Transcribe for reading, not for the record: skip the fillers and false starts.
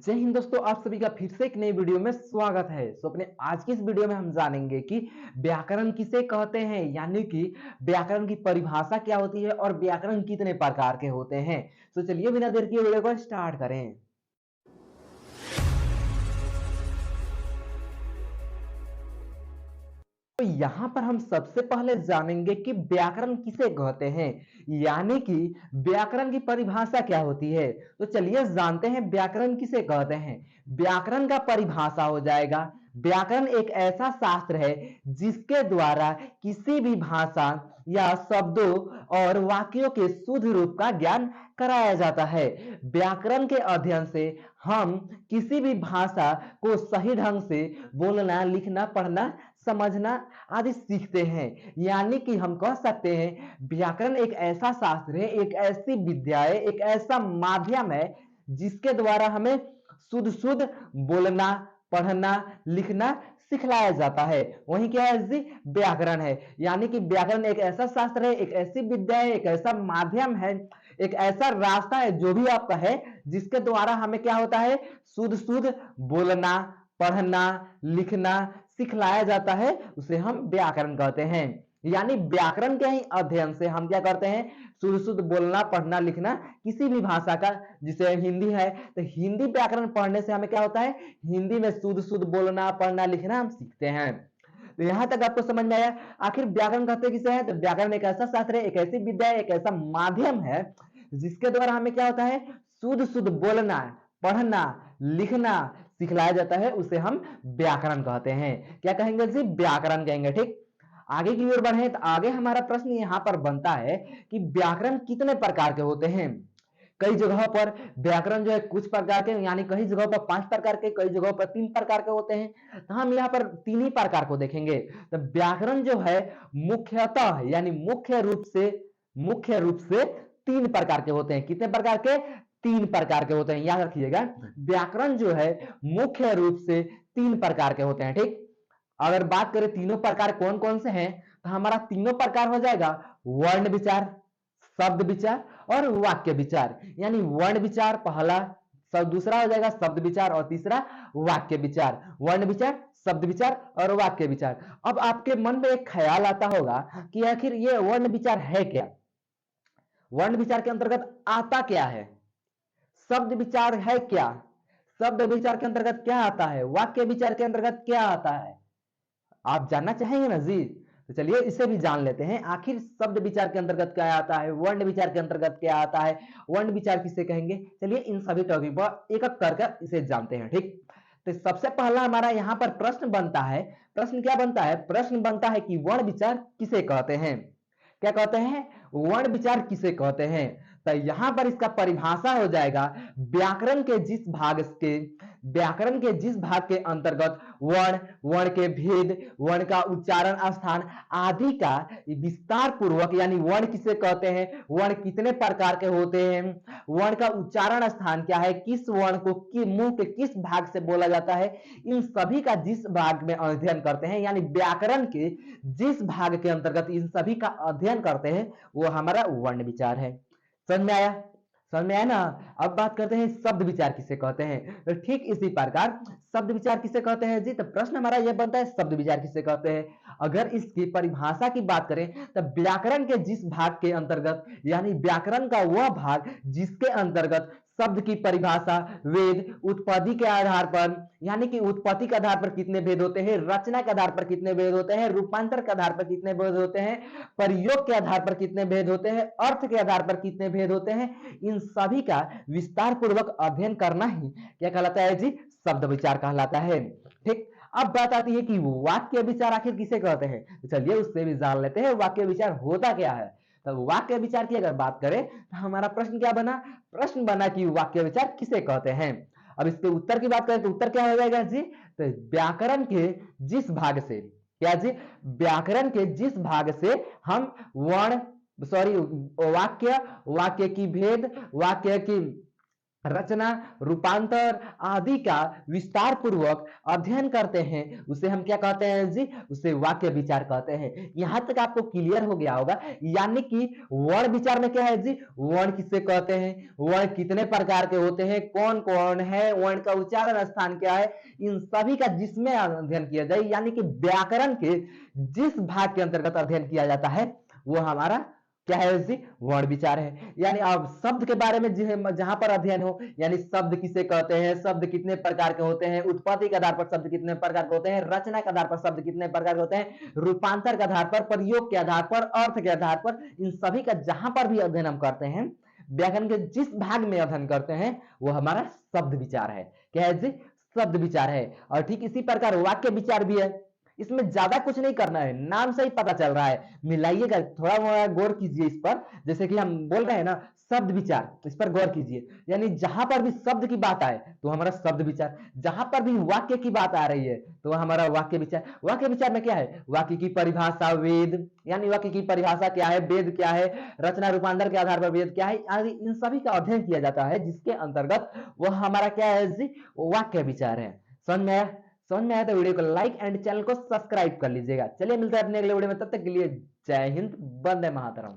जय हिंद दोस्तों, आप सभी का फिर से एक नई वीडियो में स्वागत है। अपने आज की इस वीडियो में हम जानेंगे कि व्याकरण किसे कहते हैं, यानी कि व्याकरण की परिभाषा क्या होती है और व्याकरण कितने प्रकार के होते हैं। चलिए बिना देर किए वीडियो को स्टार्ट करें। तो यहाँ पर हम सबसे पहले जानेंगे कि व्याकरण किसे कहते हैं, यानी कि व्याकरण की परिभाषा क्या होती है। तो चलिए जानते हैं व्याकरण किसे कहते हैं। व्याकरण का परिभाषा हो जाएगा, व्याकरण एक ऐसा शास्त्र है जिसके द्वारा किसी भी भाषा या शब्दों और वाक्यों के शुद्ध रूप का ज्ञान कराया जाता है। व्याकरण के अध्ययन से हम किसी भी भाषा को सही ढंग से बोलना, लिखना, पढ़ना, समझना आदि सीखते हैं। यानी कि हम कह सकते हैं व्याकरण एक ऐसा शास्त्र है, एक ऐसी विद्या है, एक ऐसा माध्यम है जिसके द्वारा हमें शुद्ध शुद्ध बोलना, पढ़ना, लिखना सिखलाया जाता है। वही क्या है जी, व्याकरण है। यानी कि व्याकरण एक ऐसा शास्त्र है, एक ऐसी विद्या है, एक ऐसा माध्यम है, एक ऐसा रास्ता है, जो भी आपका है, जिसके द्वारा हमें क्या होता है, शुद्ध शुद्ध बोलना, पढ़ना, लिखना सिखलाया जाता है। उसे हम व्याकरण कहते हैं। यानी व्याकरण के ही अध्ययन से हम क्या करते हैं, शुद्ध शुद्ध बोलना, पढ़ना, लिखना किसी भी भाषा का, जिसे हिंदी है तो हिंदी व्याकरण पढ़ने से हमें क्या होता है, हिंदी में शुद्ध शुद्ध बोलना, पढ़ना, लिखना हम सीखते हैं। तो यहां तक आपको समझ में आया। आखिर व्याकरण कहते किसे हैं, तो व्याकरण एक ऐसा शास्त्र है, एक ऐसी विद्या है, एक ऐसा माध्यम है जिसके द्वारा हमें क्या होता है, शुद्ध शुद्ध बोलना, पढ़ना, लिखना सिखलाया जाता है। उसे हम व्याकरण कहते हैं। क्या कहेंगे जी, व्याकरण कहेंगे। ठीक, आगे की ओर बढ़े तो आगे हमारा प्रश्न यहां पर बनता है कि व्याकरण कितने प्रकार के होते हैं। कई जगहों पर व्याकरण जो है कुछ प्रकार के, यानी कई जगहों पर 5 प्रकार के, कई जगहों पर 3 प्रकार के होते हैं। तो हम यहाँ पर 3 ही प्रकार को देखेंगे। तो व्याकरण जो है मुख्यतः, यानी मुख्य रूप से 3 प्रकार के होते हैं। कितने प्रकार के, 3 प्रकार के होते हैं। याद रखिएगा, व्याकरण जो है मुख्य रूप से 3 प्रकार के होते हैं। ठीक, अगर बात करें तीनों प्रकार कौन कौन से हैं, तो हमारा तीनों प्रकार हो जाएगा वर्ण विचार, शब्द विचार और वाक्य विचार। यानी वर्ण विचार पहला, सब दूसरा हो जाएगा शब्द विचार और तीसरा वाक्य विचार। वर्ण विचार, शब्द विचार और वाक्य विचार। अब आपके मन में एक ख्याल आता होगा कि आखिर ये वर्ण विचार है क्या, वर्ण विचार के अंतर्गत आता क्या है, शब्द विचार है क्या, शब्द विचार के अंतर्गत क्या आता है, वाक्य विचार के अंतर्गत क्या आता है, आप जानना चाहेंगे ना जी। तो चलिए इसे भी जान लेते हैं। आखिर शब्द विचार के अंतर्गत क्या आता है, वर्ण विचार के अंतर्गत क्या आता है, वर्ण विचार किसे कहेंगे। चलिए इन सभी टॉपिक पर एक एक करके इसे जानते हैं। ठीक, तो सबसे पहला हमारा यहाँ पर प्रश्न बनता है। प्रश्न क्या बनता है, प्रश्न बनता है कि वर्ण विचार किसे कहते हैं। क्या कहते हैं, वर्ण विचार किसे कहते हैं। तो यहां पर इसका परिभाषा हो जाएगा, व्याकरण के जिस भाग के अंतर्गत वर्ण, वर्ण के भेद, वर्ण का उच्चारण स्थान आदि का विस्तार पूर्वक, यानी वर्ण किसे कहते हैं, वर्ण कितने प्रकार के होते हैं, वर्ण का उच्चारण स्थान क्या है, किस वर्ण को मुंह के किस भाग से बोला जाता है, इन सभी का जिस भाग में अध्ययन करते हैं, यानी व्याकरण के जिस भाग के अंतर्गत इन सभी का अध्ययन करते हैं, वो हमारा वर्ण विचार है। समझ में आया, समझ में आया ना। अब बात करते हैं शब्द विचार किसे कहते हैं। तो ठीक इसी प्रकार शब्द विचार किसे कहते हैं जी, तो प्रश्न हमारा यह बनता है शब्द विचार किसे कहते हैं। अगर इसकी परिभाषा की बात करें तो व्याकरण के जिस भाग के अंतर्गत, यानी व्याकरण का वह भाग जिसके अंतर्गत शब्द की परिभाषा, वेद, उत्पत्ति के आधार पर, यानी कि उत्पत्ति के आधार पर कितने भेद होते हैं, रचना के आधार पर कितने भेद होते हैं, रूपांतर के आधार पर कितने भेद होते हैं, प्रयोग के आधार पर कितने भेद होते हैं, अर्थ के आधार पर कितने भेद होते हैं, इन सभी का विस्तार पूर्वक अध्ययन करना ही क्या कहलाता है जी, शब्द विचार कहलाता है। ठीक, अब बात आती है कि वाक्य विचार आखिर किसे कहते हैं। तो चलिए उससे भी जान लेते हैं वाक्य विचार होता क्या है। तो वाक्य विचार की अगर बात करें तो हमारा प्रश्न क्या बना, प्रश्न बना कि वाक्य विचार किसे कहते हैं। अब इसके उत्तर की बात करें तो उत्तर क्या हो जाएगा जी, तो व्याकरण के जिस भाग से, क्या जी, व्याकरण के जिस भाग से हम वर्ण, सॉरी, वाक्य, वाक्य की भेद, वाक्य की रचना, रूपांतर आदि का विस्तार पूर्वक अध्ययन करते हैं, उसे हम क्या कहते हैं जी? उसे वाक्य विचार कहते हैं। यहां तक आपको क्लियर हो गया होगा। यानी कि वर्ण विचार में क्या है जी? वर्ण किसे कहते हैं, वर्ण कितने प्रकार के होते हैं, कौन कौन है, वर्ण का उच्चारण स्थान क्या है, इन सभी का जिसमें अध्ययन किया जाए, यानी कि व्याकरण के जिस भाग के अंतर्गत अध्ययन किया जाता है वो हमारा क्या है जी? वर्ण विचार है। यानी अब शब्द के बारे में जहां पर अध्ययन हो, यानी शब्द किसे कहते हैं, शब्द कितने प्रकार के होते हैं, उत्पत्ति के आधार पर शब्द कितने प्रकार के होते हैं, रचना के आधार पर शब्द कितने प्रकार के होते हैं, रूपांतर के आधार पर, प्रयोग के आधार पर, अर्थ के आधार पर, इन सभी का जहां पर भी अध्ययन हम करते हैं, व्याकरण के जिस भाग में अध्ययन करते हैं वो हमारा शब्द विचार है। क्या है जी? शब्द विचार है। और ठीक इसी प्रकार वाक्य विचार भी है। इसमें ज्यादा कुछ नहीं करना है, नाम से ही पता चल रहा है। मिलाइएगा, थोड़ा मोड़ा गौर कीजिए इस पर। जैसे कि हम बोल रहे हैं ना शब्द विचार, इस पर गौर कीजिए। यानी जहां पर भी शब्द की बात आए तो हमारा शब्द विचार, जहां पर भी वाक्य की बात आ रही है तो हमारा वाक्य विचार। वाक्य विचार में क्या है? वाक्य की परिभाषा, वेद, यानी वाक्य की परिभाषा क्या है, वेद क्या है, रचना रूपांतर के आधार पर वेद क्या है, आदि इन सभी का अध्ययन किया जाता है, जिसके अंतर्गत वह हमारा क्या है जी? वाक्य विचार है। समझ में आया? समझ में आया तो वीडियो को लाइक एंड चैनल को सब्सक्राइब कर लीजिएगा। चलिए मिलते हैं अपने अगले वीडियो में, तब तक के लिए जय हिंद, वंदे मातरम।